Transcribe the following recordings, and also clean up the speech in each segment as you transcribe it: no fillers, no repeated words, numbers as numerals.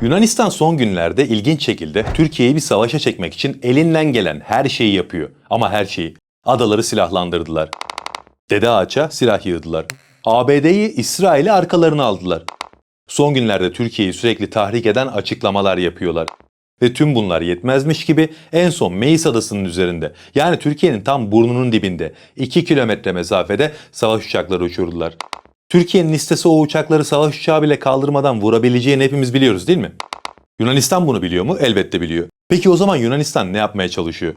Yunanistan son günlerde ilginç şekilde Türkiye'yi bir savaşa çekmek için elinden gelen her şeyi yapıyor. Ama her şeyi. Adaları silahlandırdılar. Dede Ağaç'a silah yığdılar. ABD'yi, İsrail'i arkalarına aldılar. Son günlerde Türkiye'yi sürekli tahrik eden açıklamalar yapıyorlar. Ve tüm bunlar yetmezmiş gibi en son Meis Adası'nın üzerinde, yani Türkiye'nin tam burnunun dibinde 2 kilometre mesafede savaş uçakları uçurdular. Türkiye'nin listesi o uçakları savaş uçağı bile kaldırmadan vurabileceğini hepimiz biliyoruz, değil mi? Yunanistan bunu biliyor mu? Elbette biliyor. Peki o zaman Yunanistan ne yapmaya çalışıyor?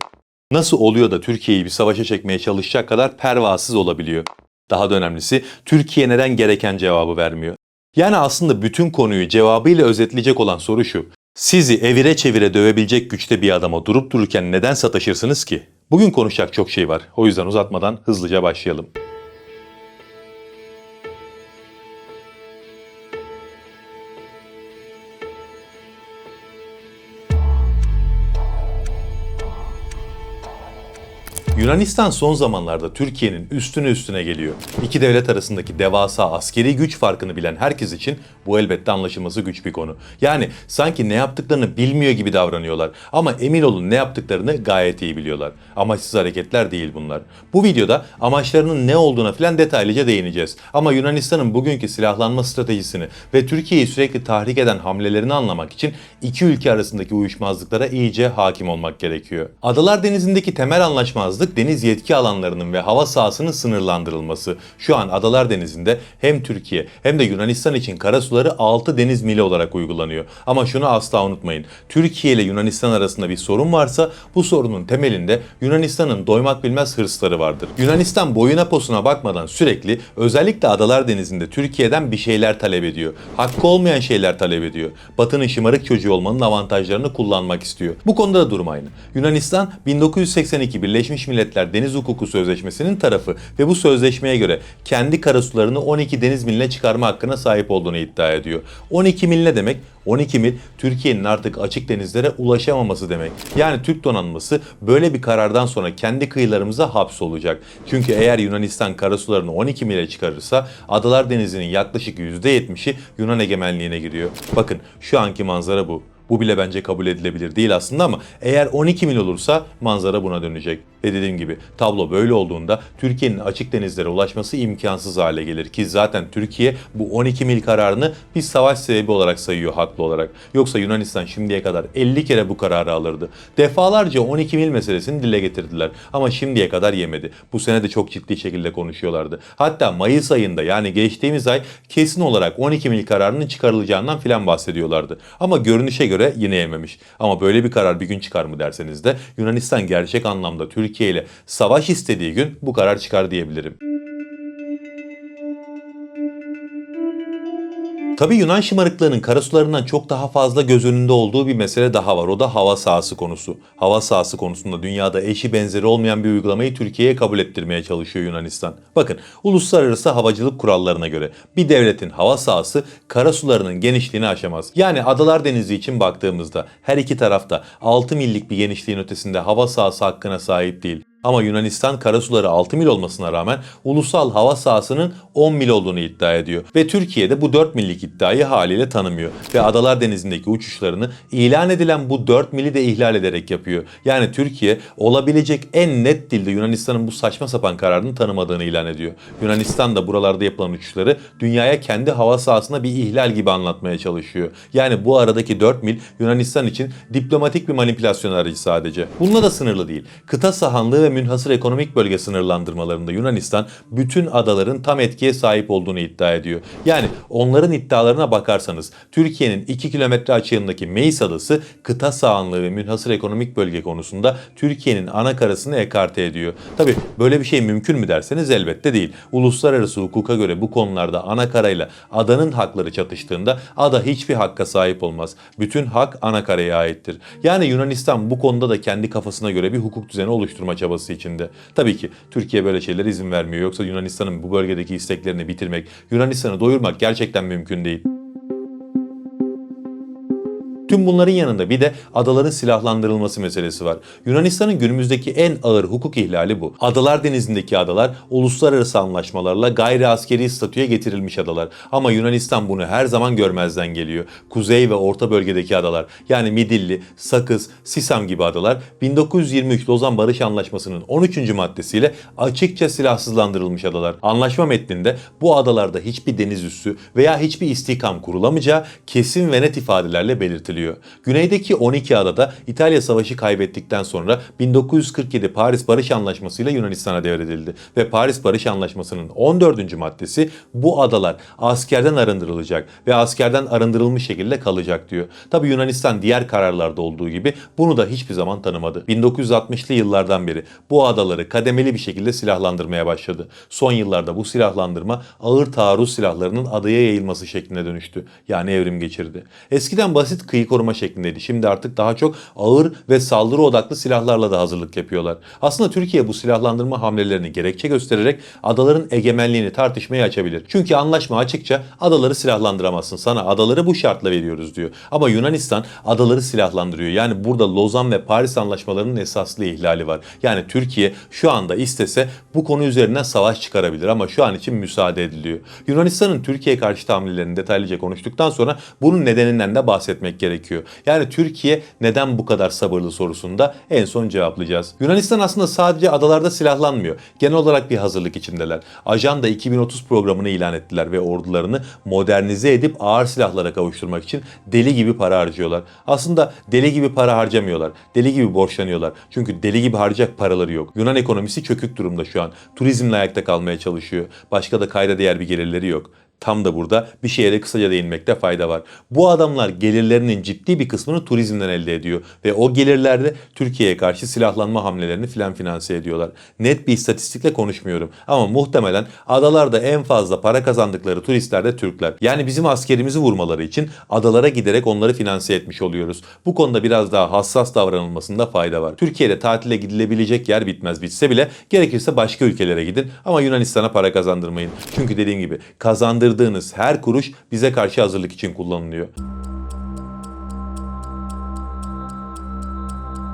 Nasıl oluyor da Türkiye'yi bir savaşa çekmeye çalışacak kadar pervasız olabiliyor? Daha da önemlisi, Türkiye neden gereken cevabı vermiyor? Yani aslında bütün konuyu cevabıyla özetleyecek olan soru şu: sizi evire çevire dövebilecek güçte bir adama durup dururken neden sataşırsınız ki? Bugün konuşacak çok şey var. O yüzden uzatmadan hızlıca başlayalım. Yunanistan son zamanlarda Türkiye'nin üstüne geliyor. İki devlet arasındaki devasa askeri güç farkını bilen herkes için bu elbette anlaşılması güç bir konu. Yani sanki ne yaptıklarını bilmiyor gibi davranıyorlar. Ama emin olun ne yaptıklarını gayet iyi biliyorlar. Amaçsız hareketler değil bunlar. Bu videoda amaçlarının ne olduğuna filan detaylıca değineceğiz. Ama Yunanistan'ın bugünkü silahlanma stratejisini ve Türkiye'yi sürekli tahrik eden hamlelerini anlamak için iki ülke arasındaki uyuşmazlıklara iyice hakim olmak gerekiyor. Adalar Denizi'ndeki temel anlaşmazlık deniz yetki alanlarının ve hava sahasının sınırlandırılması. Şu an Adalar Denizi'nde hem Türkiye hem de Yunanistan için karasuları 6 deniz mili olarak uygulanıyor. Ama şunu asla unutmayın. Türkiye ile Yunanistan arasında bir sorun varsa bu sorunun temelinde Yunanistan'ın doymak bilmez hırsları vardır. Yunanistan boyuna posuna bakmadan sürekli, özellikle Adalar Denizi'nde Türkiye'den bir şeyler talep ediyor. Hakkı olmayan şeyler talep ediyor. Batı'nın şımarık çocuğu olmanın avantajlarını kullanmak istiyor. Bu konuda da durum aynı. Yunanistan 1982 Birleşmiş Milletler Deniz Hukuku Sözleşmesi'nin tarafı ve bu sözleşmeye göre kendi karasularını 12 deniz miline çıkarma hakkına sahip olduğunu iddia ediyor. 12 mil ne demek? 12 mil Türkiye'nin artık açık denizlere ulaşamaması demek. Yani Türk donanması böyle bir karardan sonra kendi kıyılarımıza hapsolacak. Çünkü eğer Yunanistan karasularını 12 mile çıkarırsa Adalar Denizi'nin yaklaşık %70'i Yunan egemenliğine giriyor. Bakın şu anki manzara bu. Bu bile bence kabul edilebilir değil aslında ama eğer 12 mil olursa manzara buna dönecek. Ve dediğim gibi tablo böyle olduğunda Türkiye'nin açık denizlere ulaşması imkansız hale gelir ki zaten Türkiye bu 12 mil kararını bir savaş sebebi olarak sayıyor haklı olarak. Yoksa Yunanistan şimdiye kadar 50 kere bu kararı alırdı. Defalarca 12 mil meselesini dile getirdiler ama şimdiye kadar yemedi. Bu sene de çok ciddi şekilde konuşuyorlardı. Hatta Mayıs ayında, yani geçtiğimiz ay, kesin olarak 12 mil kararının çıkarılacağından filan bahsediyorlardı. Ama görünüşe göre yine yememiş. Ama böyle bir karar bir gün çıkar mı derseniz de Yunanistan gerçek anlamda Türkiye ile savaş istediği gün bu karar çıkar diyebilirim. Tabii Yunan şımarıklığının karasularından çok daha fazla göz önünde olduğu bir mesele daha var. O da hava sahası konusu. Hava sahası konusunda dünyada eşi benzeri olmayan bir uygulamayı Türkiye'ye kabul ettirmeye çalışıyor Yunanistan. Bakın, uluslararası havacılık kurallarına göre bir devletin hava sahası karasularının genişliğini aşamaz. Yani Adalar Denizi için baktığımızda her iki tarafta 6 millik bir genişliğin ötesinde hava sahası hakkına sahip değil. Ama Yunanistan karasuları 6 mil olmasına rağmen ulusal hava sahasının 10 mil olduğunu iddia ediyor. Ve Türkiye de bu 4 millik iddiayı haliyle tanımıyor. Ve Adalar Denizi'ndeki uçuşlarını ilan edilen bu 4 mili de ihlal ederek yapıyor. Yani Türkiye olabilecek en net dilde Yunanistan'ın bu saçma sapan kararını tanımadığını ilan ediyor. Yunanistan da buralarda yapılan uçuşları dünyaya kendi hava sahasına bir ihlal gibi anlatmaya çalışıyor. Yani bu aradaki 4 mil Yunanistan için diplomatik bir manipülasyon aracı sadece. Bununla da sınırlı değil. Kıta sahanlığı ve münhasır ekonomik bölge sınırlandırmalarında Yunanistan bütün adaların tam etkiye sahip olduğunu iddia ediyor. Yani onların iddialarına bakarsanız Türkiye'nin 2 kilometre açığındaki Meis Adası kıta sahanlığı ve münhasır ekonomik bölge konusunda Türkiye'nin ana karasını ekarte ediyor. Tabi böyle bir şey mümkün mü derseniz elbette değil. Uluslararası hukuka göre bu konularda ana karayla adanın hakları çatıştığında ada hiçbir hakka sahip olmaz. Bütün hak ana karaya aittir. Yani Yunanistan bu konuda da kendi kafasına göre bir hukuk düzeni oluşturma çabası içinde. Tabii ki Türkiye böyle şeylere izin vermiyor. Yoksa Yunanistan'ın bu bölgedeki isteklerini bitirmek, Yunanistan'ı doyurmak gerçekten mümkün değil. Tüm bunların yanında bir de adaların silahlandırılması meselesi var. Yunanistan'ın günümüzdeki en ağır hukuk ihlali bu. Adalar Denizi'ndeki adalar uluslararası anlaşmalarla gayri askeri statüye getirilmiş adalar. Ama Yunanistan bunu her zaman görmezden geliyor. Kuzey ve orta bölgedeki adalar, yani Midilli, Sakız, Sisam gibi adalar 1923 Lozan Barış Anlaşması'nın 13. maddesiyle açıkça silahsızlandırılmış adalar. Anlaşma metninde bu adalarda hiçbir deniz üssü veya hiçbir istihkam kurulamayacağı kesin ve net ifadelerle belirtiliyor. Güneydeki 12 adada İtalya Savaşı kaybettikten sonra 1947 Paris Barış Anlaşması ile Yunanistan'a devredildi ve Paris Barış Anlaşması'nın 14. maddesi bu adalar askerden arındırılacak ve askerden arındırılmış şekilde kalacak diyor. Tabi Yunanistan diğer kararlarda olduğu gibi bunu da hiçbir zaman tanımadı. 1960'lı yıllardan beri bu adaları kademeli bir şekilde silahlandırmaya başladı. Son yıllarda bu silahlandırma ağır taarruz silahlarının adaya yayılması şekline dönüştü. Yani evrim geçirdi. Eskiden basit kıyı koruma şeklindeydi. Şimdi artık daha çok ağır ve saldırı odaklı silahlarla da hazırlık yapıyorlar. Aslında Türkiye bu silahlandırma hamlelerini gerekçe göstererek adaların egemenliğini tartışmaya açabilir. Çünkü anlaşma açıkça adaları silahlandıramazsın. Sana adaları bu şartla veriyoruz diyor. Ama Yunanistan adaları silahlandırıyor. Yani burada Lozan ve Paris anlaşmalarının esaslı ihlali var. Yani Türkiye şu anda istese bu konu üzerinden savaş çıkarabilir ama şu an için müsaade ediliyor. Yunanistan'ın Türkiye karşıtı hamlelerini detaylıca konuştuktan sonra bunun nedeninden de bahsetmek gerekiyor. Yani Türkiye neden bu kadar sabırlı sorusunu da en son cevaplayacağız. Yunanistan aslında sadece adalarda silahlanmıyor. Genel olarak bir hazırlık içindeler. Ajanda 2030 programını ilan ettiler ve ordularını modernize edip ağır silahlara kavuşturmak için deli gibi para harcıyorlar. Aslında deli gibi para harcamıyorlar. Deli gibi borçlanıyorlar. Çünkü deli gibi harcayacak paraları yok. Yunan ekonomisi çökük durumda şu an. Turizmle ayakta kalmaya çalışıyor. Başka da kayda değer bir gelirleri yok. Tam da burada bir şeye de kısaca değinmekte fayda var. Bu adamlar gelirlerinin ciddi bir kısmını turizmden elde ediyor ve o gelirlerde Türkiye'ye karşı silahlanma hamlelerini filan finanse ediyorlar. Net bir istatistikle konuşmuyorum ama muhtemelen adalarda en fazla para kazandıkları turistler de Türkler. Yani bizim askerimizi vurmaları için adalara giderek onları finanse etmiş oluyoruz. Bu konuda biraz daha hassas davranılmasında fayda var. Türkiye'de tatile gidilebilecek yer bitmez, bitse bile gerekirse başka ülkelere gidin ama Yunanistan'a para kazandırmayın. Çünkü dediğim gibi kazandırdığınız her kuruş bize karşı hazırlık için kullanılıyor.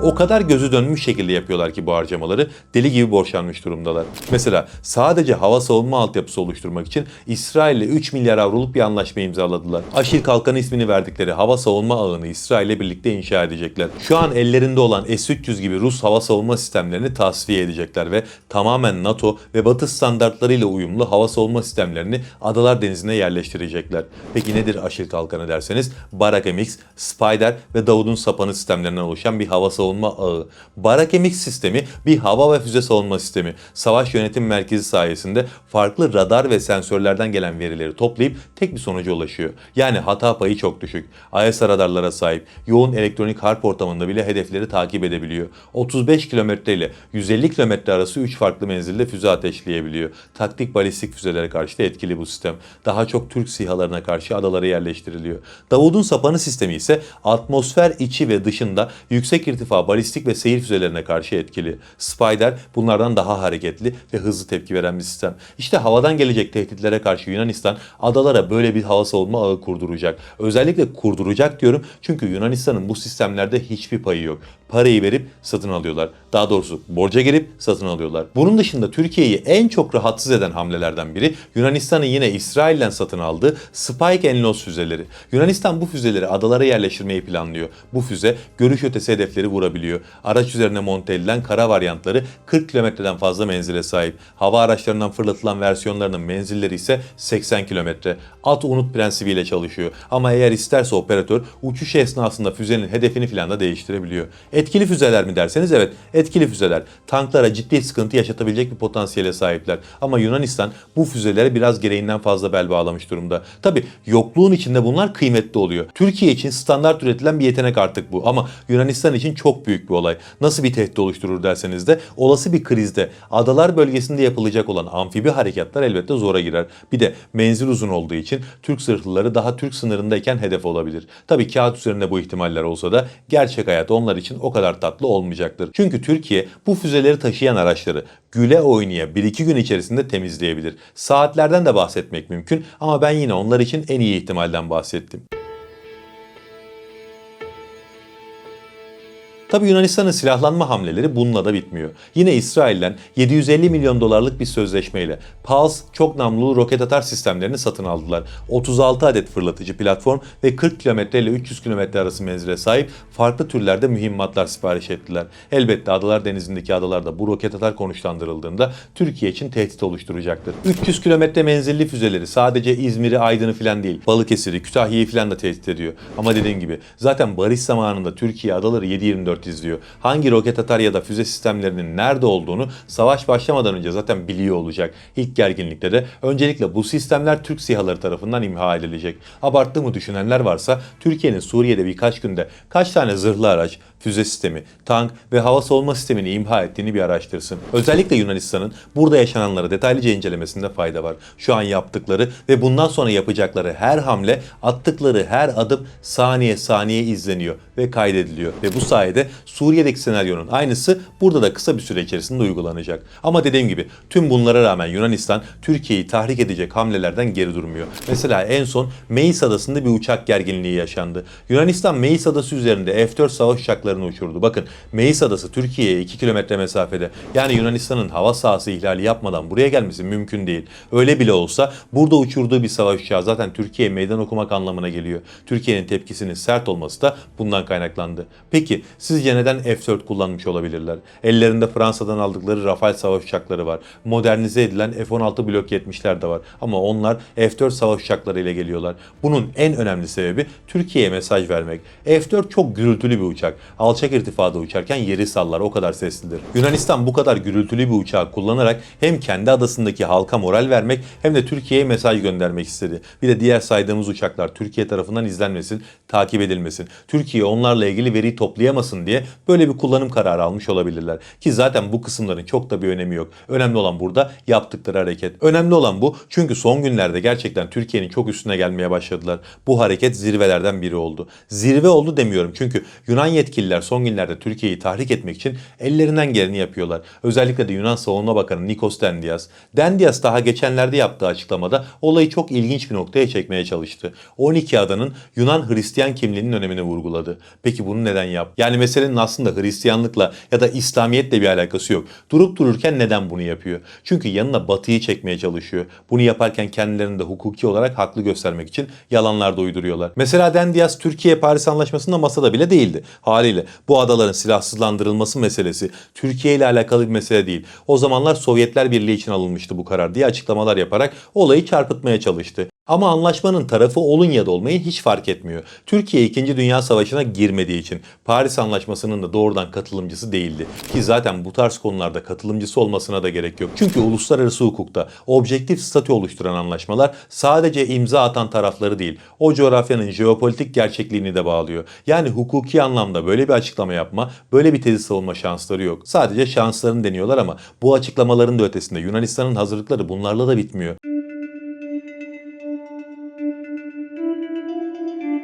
O kadar gözü dönmüş şekilde yapıyorlar ki bu harcamaları, deli gibi borçlanmış durumdalar. Mesela sadece hava savunma altyapısı oluşturmak için İsrail'le 3 milyar avroluk bir anlaşma imzaladılar. Aşil Kalkanı ismini verdikleri hava savunma ağını İsrail'le birlikte inşa edecekler. Şu an ellerinde olan S-300 gibi Rus hava savunma sistemlerini tasfiye edecekler ve tamamen NATO ve Batı standartlarıyla uyumlu hava savunma sistemlerini Adalar Denizi'ne yerleştirecekler. Peki nedir Aşil Kalkanı derseniz? Barak MX, Spider ve Davud'un sapanı sistemlerinden oluşan bir hava savunma ağı. Barak MX sistemi bir hava ve füze savunma sistemi. Savaş yönetim merkezi sayesinde farklı radar ve sensörlerden gelen verileri toplayıp tek bir sonuca ulaşıyor. Yani hata payı çok düşük. ISR radarlara sahip. Yoğun elektronik harp ortamında bile hedefleri takip edebiliyor. 35 kilometre ile 150 kilometre arası 3 farklı menzilde füze ateşleyebiliyor. Taktik balistik füzelere karşı da etkili bu sistem. Daha çok Türk SİHA'larına karşı adalara yerleştiriliyor. Davud'un sapanı sistemi ise atmosfer içi ve dışında yüksek irtifa balistik ve seyir füzelerine karşı etkili. Spider bunlardan daha hareketli ve hızlı tepki veren bir sistem. İşte havadan gelecek tehditlere karşı Yunanistan adalara böyle bir hava savunma ağı kurduracak. Özellikle kurduracak diyorum çünkü Yunanistan'ın bu sistemlerde hiçbir payı yok. Parayı verip satın alıyorlar. Daha doğrusu borca girip satın alıyorlar. Bunun dışında Türkiye'yi en çok rahatsız eden hamlelerden biri Yunanistan'ın yine İsrail'den satın aldığı Spike Enlos füzeleri. Yunanistan bu füzeleri adalara yerleştirmeyi planlıyor. Bu füze görüş ötesi hedefleri vurabiliyor. Araç üzerine monte edilen kara varyantları 40 kilometreden fazla menzile sahip. Hava araçlarından fırlatılan versiyonlarının menzilleri ise 80 kilometre. At unut prensibiyle çalışıyor. Ama eğer isterse operatör uçuş esnasında füzenin hedefini falan da değiştirebiliyor. Etkili füzeler mi derseniz evet, etkili füzeler. Tanklara ciddi sıkıntı yaşatabilecek bir potansiyele sahipler. Ama Yunanistan bu füzelere biraz gereğinden fazla bel bağlamış durumda. Tabi yokluğun içinde bunlar kıymetli oluyor. Türkiye için standart üretilen bir yetenek artık bu ama Yunanistan için çok büyük bir olay. Nasıl bir tehdit oluşturur derseniz de olası bir krizde adalar bölgesinde yapılacak olan amfibi harekatlar elbette zora girer. Bir de menzil uzun olduğu için Türk zırhlıları daha Türk sınırındayken hedef olabilir. Tabi kağıt üzerinde bu ihtimaller olsa da gerçek hayat onlar için o kadar tatlı olmayacaktır. Çünkü Türkiye bu füzeleri taşıyan araçları güle oynaya 1-2 gün içerisinde temizleyebilir. Saatlerden de bahsetmek mümkün ama ben yine onlar için en iyi ihtimalden bahsettim. Tabi Yunanistan'ın silahlanma hamleleri bununla da bitmiyor. Yine İsrail'den 750 milyon dolarlık bir sözleşmeyle Pulse çok namlulu roket atar sistemlerini satın aldılar. 36 adet fırlatıcı platform ve 40 kilometre ile 300 kilometre arası menzile sahip farklı türlerde mühimmatlar sipariş ettiler. Elbette Adalar Denizi'ndeki adalarda bu roket atar konuşlandırıldığında Türkiye için tehdit oluşturacaktır. 300 kilometre menzilli füzeleri sadece İzmir'i, Aydın'ı falan değil, Balıkesir'i, Kütahya'yı falan da tehdit ediyor. Ama dediğim gibi zaten barış zamanında Türkiye adaları 7/24 izliyor. Hangi roket atar ya da füze sistemlerinin nerede olduğunu savaş başlamadan önce zaten biliyor olacak. İlk gerginlikte de öncelikle bu sistemler Türk SİHA'ları tarafından imha edilecek. Abarttığımı düşünenler varsa Türkiye'nin Suriye'de birkaç günde kaç tane zırhlı araç, füze sistemi, tank ve hava savunma sistemini imha ettiğini bir araştırsın. Özellikle Yunanistan'ın burada yaşananları detaylıca incelemesinde fayda var. Şu an yaptıkları ve bundan sonra yapacakları her hamle, attıkları her adım saniye saniye izleniyor ve kaydediliyor. Ve bu sayede Suriye'deki senaryonun aynısı burada da kısa bir süre içerisinde uygulanacak. Ama dediğim gibi tüm bunlara rağmen Yunanistan Türkiye'yi tahrik edecek hamlelerden geri durmuyor. Mesela en son Meis Adası'nda bir uçak gerginliği yaşandı. Yunanistan Meis Adası üzerinde F-4 savaş uçaklarını uçurdu. Bakın Meis Adası Türkiye'ye 2 kilometre mesafede. Yani Yunanistan'ın hava sahası ihlali yapmadan buraya gelmesi mümkün değil. Öyle bile olsa burada uçurduğu bir savaş uçağı zaten Türkiye'ye meydan okumak anlamına geliyor. Türkiye'nin tepkisinin sert olması da bundan kaynaklandı. Peki sizce neden F-4 kullanmış olabilirler? Ellerinde Fransa'dan aldıkları Rafale savaş uçakları var. Modernize edilen F-16 Blok 70'ler de var. Ama onlar F-4 savaş uçakları ile geliyorlar. Bunun en önemli sebebi Türkiye'ye mesaj vermek. F-4 çok gürültülü bir uçak. Alçak irtifada uçarken yeri sallar, o kadar seslidir. Yunanistan bu kadar gürültülü bir uçağı kullanarak hem kendi adasındaki halka moral vermek hem de Türkiye'ye mesaj göndermek istedi. Bir de diğer saydığımız uçaklar Türkiye tarafından izlenmesin, takip edilmesin. Türkiye onlarla ilgili veri toplayamasın diye böyle bir kullanım kararı almış olabilirler. Ki zaten bu kısımların çok da bir önemi yok. Önemli olan burada yaptıkları hareket. Önemli olan bu, çünkü son günlerde gerçekten Türkiye'nin çok üstüne gelmeye başladılar. Bu hareket zirvelerden biri oldu. Zirve oldu demiyorum çünkü Yunan yetkililer son günlerde Türkiye'yi tahrik etmek için ellerinden geleni yapıyorlar. Özellikle de Yunan Savunma Bakanı Nikos Dendias. Dendias daha geçenlerde yaptığı açıklamada olayı çok ilginç bir noktaya çekmeye çalıştı. 12 adanın Yunan Hristiyan kimliğinin önemini vurguladı. Peki bunu neden yaptı? Yani meselenin aslında Hristiyanlıkla ya da İslamiyetle bir alakası yok. Durup dururken neden bunu yapıyor? Çünkü yanına Batı'yı çekmeye çalışıyor. Bunu yaparken kendilerini de hukuki olarak haklı göstermek için yalanlar da uyduruyorlar. Mesela Dendias Türkiye-Paris Anlaşması'nda masada bile değildi. Haliyle bu adaların silahsızlandırılması meselesi Türkiye ile alakalı bir mesele değil. O zamanlar Sovyetler Birliği için alınmıştı bu karar diye açıklamalar yaparak olayı çarpıtmaya çalıştı. Ama anlaşmanın tarafı olun ya da olmayın hiç fark etmiyor. Türkiye 2. Dünya Savaşı'na girmediği için Paris Anlaşması'nın da doğrudan katılımcısı değildi. Ki zaten bu tarz konularda katılımcısı olmasına da gerek yok. Çünkü uluslararası hukukta objektif statü oluşturan anlaşmalar sadece imza atan tarafları değil, o coğrafyanın jeopolitik gerçekliğini de bağlıyor. Yani hukuki anlamda böyle bir açıklama yapma, böyle bir tezi savunma şansları yok. Sadece şanslarını deniyorlar ama bu açıklamaların da ötesinde Yunanistan'ın hazırlıkları bunlarla da bitmiyor.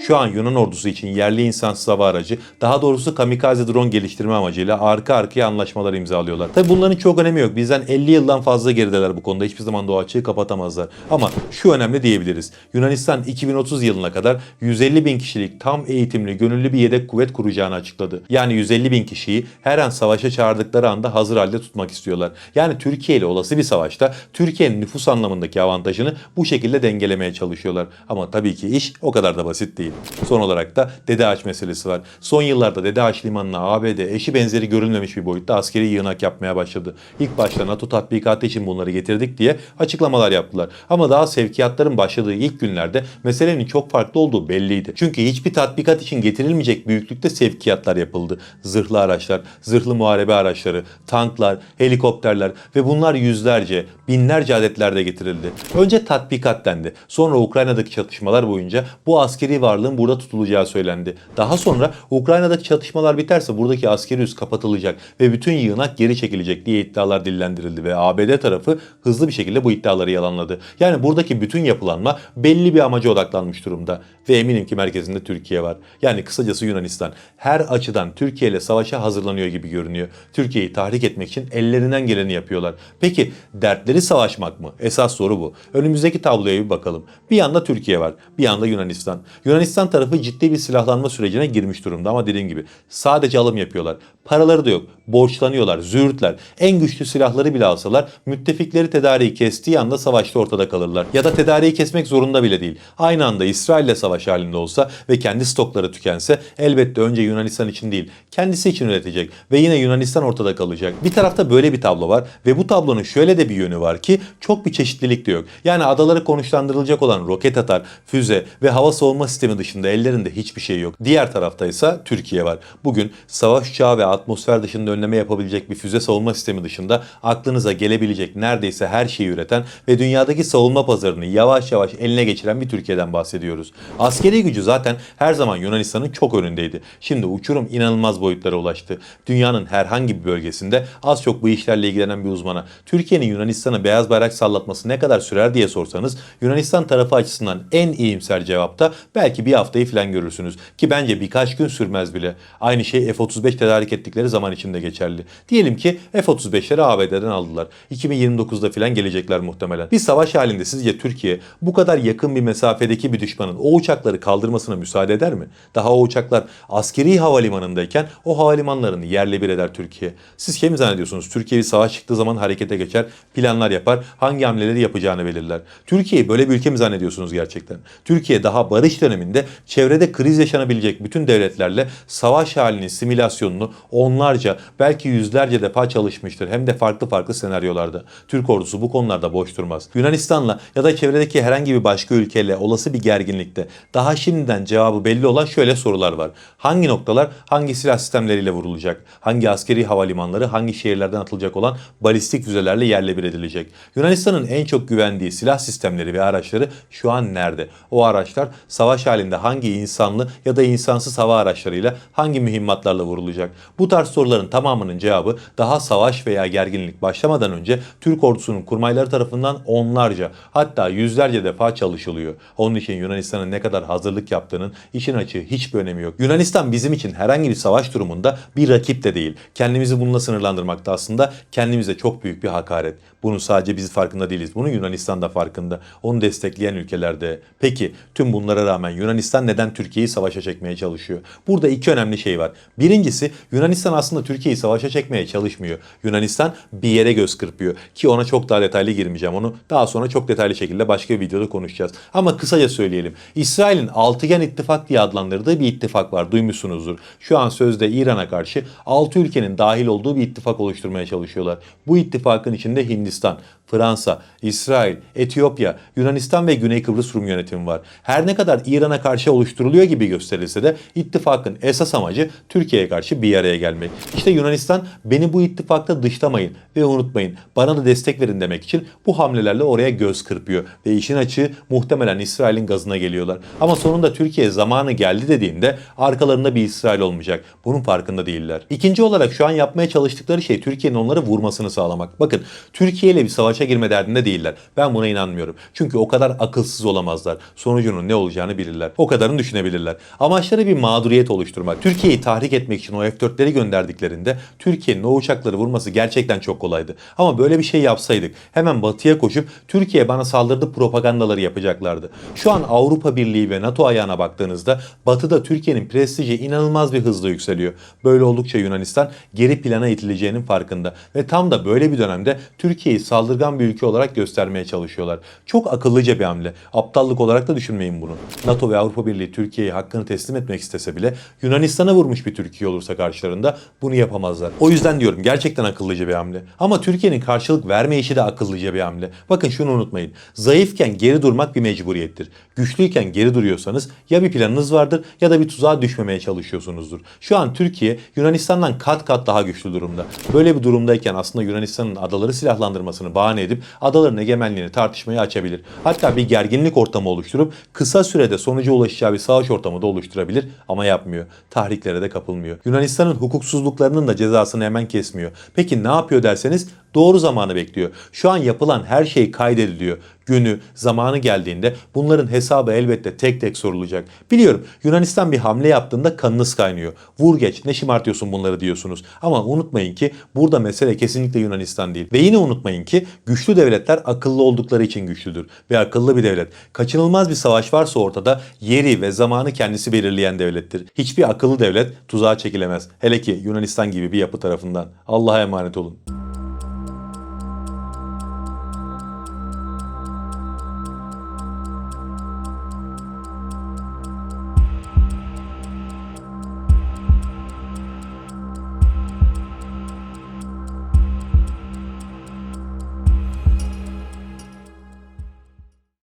Şu an Yunan ordusu için yerli insansız hava aracı, daha doğrusu kamikaze drone geliştirme amacıyla arka arkaya anlaşmalar imzalıyorlar. Tabi bunların çok önemi yok. Bizden 50 yıldan fazla gerideler bu konuda. Hiçbir zaman da o açığı kapatamazlar. Ama şu önemli diyebiliriz. Yunanistan 2030 yılına kadar 150 bin kişilik tam eğitimli, gönüllü bir yedek kuvvet kuracağını açıkladı. Yani 150 bin kişiyi her an savaşa çağırdıkları anda hazır halde tutmak istiyorlar. Yani Türkiye ile olası bir savaşta Türkiye'nin nüfus anlamındaki avantajını bu şekilde dengelemeye çalışıyorlar. Ama tabii ki iş o kadar da basit değil. Son olarak da Dede Ağaç meselesi var. Son yıllarda Dede Ağaç Limanı'na ABD eşi benzeri görülmemiş bir boyutta askeri yığınak yapmaya başladı. İlk başta NATO tatbikatı için bunları getirdik diye açıklamalar yaptılar. Ama daha sevkiyatların başladığı ilk günlerde meselenin çok farklı olduğu belliydi. Çünkü hiçbir tatbikat için getirilmeyecek büyüklükte sevkiyatlar yapıldı. Zırhlı araçlar, zırhlı muharebe araçları, tanklar, helikopterler ve bunlar yüzlerce, binlerce adetlerde getirildi. Önce tatbikat dendi. Sonra Ukrayna'daki çatışmalar boyunca bu askeri varlığın burada tutulacağı söylendi. Daha sonra Ukrayna'daki çatışmalar biterse buradaki askeri üs kapatılacak ve bütün yığınak geri çekilecek diye iddialar dillendirildi ve ABD tarafı hızlı bir şekilde bu iddiaları yalanladı. Yani buradaki bütün yapılanma belli bir amaca odaklanmış durumda ve eminim ki merkezinde Türkiye var. Yani kısacası Yunanistan her açıdan Türkiye ile savaşa hazırlanıyor gibi görünüyor. Türkiye'yi tahrik etmek için ellerinden geleni yapıyorlar. Peki dertleri savaşmak mı? Esas soru bu. Önümüzdeki tabloya bir bakalım. Bir yanda Türkiye var, bir yanda Yunanistan. Yunanistan Yunanistan tarafı ciddi bir silahlanma sürecine girmiş durumda ama dediğim gibi sadece alım yapıyorlar. Paraları da yok. Borçlanıyorlar, züğürtler. En güçlü silahları bile alsalar müttefikleri tedariği kestiği anda savaşta ortada kalırlar. Ya da tedariği kesmek zorunda bile değil. Aynı anda İsrail'le savaş halinde olsa ve kendi stokları tükense elbette önce Yunanistan için değil, kendisi için üretecek ve yine Yunanistan ortada kalacak. Bir tarafta böyle bir tablo var ve bu tablonun şöyle de bir yönü var ki çok bir çeşitlilik de yok. Yani adaları konuşlandırılacak olan roket atar, füze ve hava savunma sistemi dışında ellerinde hiçbir şey yok. Diğer tarafta ise Türkiye var. Bugün savaş uçağı ve atmosfer dışında önleme yapabilecek bir füze savunma sistemi dışında aklınıza gelebilecek neredeyse her şeyi üreten ve dünyadaki savunma pazarını yavaş yavaş eline geçiren bir Türkiye'den bahsediyoruz. Askeri gücü zaten her zaman Yunanistan'ın çok önündeydi. Şimdi uçurum inanılmaz boyutlara ulaştı. Dünyanın herhangi bir bölgesinde az çok bu işlerle ilgilenen bir uzmana Türkiye'nin Yunanistan'a beyaz bayrak sallatması ne kadar sürer diye sorsanız Yunanistan tarafı açısından en iyimser cevapta belki bir haftayı falan görürsünüz. Ki bence birkaç gün sürmez bile. Aynı şey F-35 tedarik ettikleri zaman içinde geçerli. Diyelim ki F-35'leri ABD'den aldılar. 2029'da falan gelecekler muhtemelen. Bir savaş halinde sizce Türkiye bu kadar yakın bir mesafedeki bir düşmanın o uçakları kaldırmasına müsaade eder mi? Daha o uçaklar askeri havalimanındayken o havalimanlarını yerle bir eder Türkiye. Siz kim zannediyorsunuz? Türkiye bir savaş çıktığı zaman harekete geçer, planlar yapar, hangi hamleleri yapacağını belirler. Türkiye'yi böyle bir ülke mi zannediyorsunuz gerçekten? Türkiye daha barış döneminde çevrede kriz yaşanabilecek bütün devletlerle savaş halinin simülasyonunu onlarca belki yüzlerce defa çalışmıştır. Hem de farklı farklı senaryolarda. Türk ordusu bu konularda boş durmaz. Yunanistan'la ya da çevredeki herhangi bir başka ülkeyle olası bir gerginlikte daha şimdiden cevabı belli olan şöyle sorular var. Hangi noktalar hangi silah sistemleriyle vurulacak? Hangi askeri havalimanları hangi şehirlerden atılacak olan balistik füzelerle yerle bir edilecek? Yunanistan'ın en çok güvendiği silah sistemleri ve araçları şu an nerede? O araçlar savaş halinde hangi insanlı ya da insansız hava araçlarıyla hangi mühimmatlarla vurulacak? Bu tarz soruların tamamının cevabı daha savaş veya gerginlik başlamadan önce Türk ordusunun kurmayları tarafından onlarca hatta yüzlerce defa çalışılıyor. Onun için Yunanistan'ın ne kadar hazırlık yaptığının işin açığı hiçbir önemi yok. Yunanistan bizim için herhangi bir savaş durumunda bir rakip de değil. Kendimizi bununla sınırlandırmak da aslında kendimize çok büyük bir hakaret. Bunun sadece biz farkında değiliz. Bunun Yunanistan da farkında. Onu destekleyen ülkelerde. Peki tüm bunlara rağmen Yunanistan neden Türkiye'yi savaşa çekmeye çalışıyor? Burada iki önemli şey var. Birincisi Yunanistan aslında Türkiye'yi savaşa çekmeye çalışmıyor. Yunanistan bir yere göz kırpıyor. Ki ona çok daha detaylı girmeyeceğim. Onu daha sonra çok detaylı şekilde başka bir videoda konuşacağız. Ama kısaca söyleyelim. İsrail'in Altıgen İttifak diye adlandırdığı bir ittifak var. Duymuşsunuzdur. Şu an sözde İran'a karşı 6 ülkenin dahil olduğu bir ittifak oluşturmaya çalışıyorlar. Bu ittifakın içinde Hindistan, Fransa, İsrail, Etiyopya, Yunanistan ve Güney Kıbrıs Rum yönetimi var. Her ne kadar İran'a karşı oluşturuluyor gibi gösterilse de ittifakın esas amacı Türkiye'ye karşı bir araya gelmek. İşte Yunanistan beni bu ittifakta dışlamayın ve unutmayın bana da destek verin demek için bu hamlelerle oraya göz kırpıyor. Ve işin açığı muhtemelen İsrail'in gazına geliyorlar. Ama sonunda Türkiye zamanı geldi dediğinde arkalarında bir İsrail olmayacak. Bunun farkında değiller. İkinci olarak şu an yapmaya çalıştıkları şey Türkiye'nin onları vurmasını sağlamak. Bakın Türkiye ile bir savaşa girme derdinde değiller. Ben buna inanmıyorum. Çünkü o kadar akılsız olamazlar. Sonucunun ne olacağını bilirler. O kadarını düşünebilirler. Amaçları bir mağduriyet oluşturmak. Türkiye'yi tahrik etmek için o F-4'leri gönderdiklerinde Türkiye'nin o uçakları vurması gerçekten çok kolaydı. Ama böyle bir şey yapsaydık hemen batıya koşup Türkiye bana saldırdı propagandaları yapacaklardı. Şu an Avrupa Birliği ve NATO ayağına baktığınızda batıda Türkiye'nin prestiji inanılmaz bir hızla yükseliyor. Böyle oldukça Yunanistan geri plana itileceğinin farkında. Ve tam da böyle bir dönemde Türkiye'yi saldırgan bir ülke olarak göstermeye çalışıyorlar. Çok akıllıca bir hamle. Aptallık olarak da düşünmeyin bunu. NATO ve Avrupa Birliği Türkiye'ye hakkını teslim etmek istese bile Yunanistan'a vurmuş bir Türkiye olursa karşılarında bunu yapamazlar. O yüzden diyorum gerçekten akıllıca bir hamle. Ama Türkiye'nin karşılık vermeyişi de akıllıca bir hamle. Bakın şunu unutmayın. Zayıfken geri durmak bir mecburiyettir. Güçlüyken geri duruyorsanız ya bir planınız vardır ya da bir tuzağa düşmemeye çalışıyorsunuzdur. Şu an Türkiye Yunanistan'dan kat kat daha güçlü durumda. Böyle bir durumdayken aslında Yunanistan'ın adaları silahlandırmasını bahane edip adaların egemenliğini tartışmaya açabilir. Hatta bir gerginlik ortamı oluşturup kısa sürede sonuca ulaşacağı bir savaş ortamı da oluşturabilir ama yapmıyor. Tahriklere de kapılmıyor. Yunanistan'ın hukuksuzluklarının da cezasını hemen kesmiyor. Peki ne yapıyor derseniz Doğru zamanı bekliyor. Şu an yapılan her şey kaydediliyor. Günü, zamanı geldiğinde bunların hesabı elbette tek tek sorulacak. Biliyorum Yunanistan bir hamle yaptığında kanınız kaynıyor. Vur geç, ne şımartıyorsun bunları diyorsunuz. Ama unutmayın ki burada mesele kesinlikle Yunanistan değil. Ve yine unutmayın ki güçlü devletler akıllı oldukları için güçlüdür. Ve akıllı bir devlet kaçınılmaz bir savaş varsa ortada yeri ve zamanı kendisi belirleyen devlettir. Hiçbir akıllı devlet tuzağa çekilemez. Hele ki Yunanistan gibi bir yapı tarafından. Allah'a emanet olun.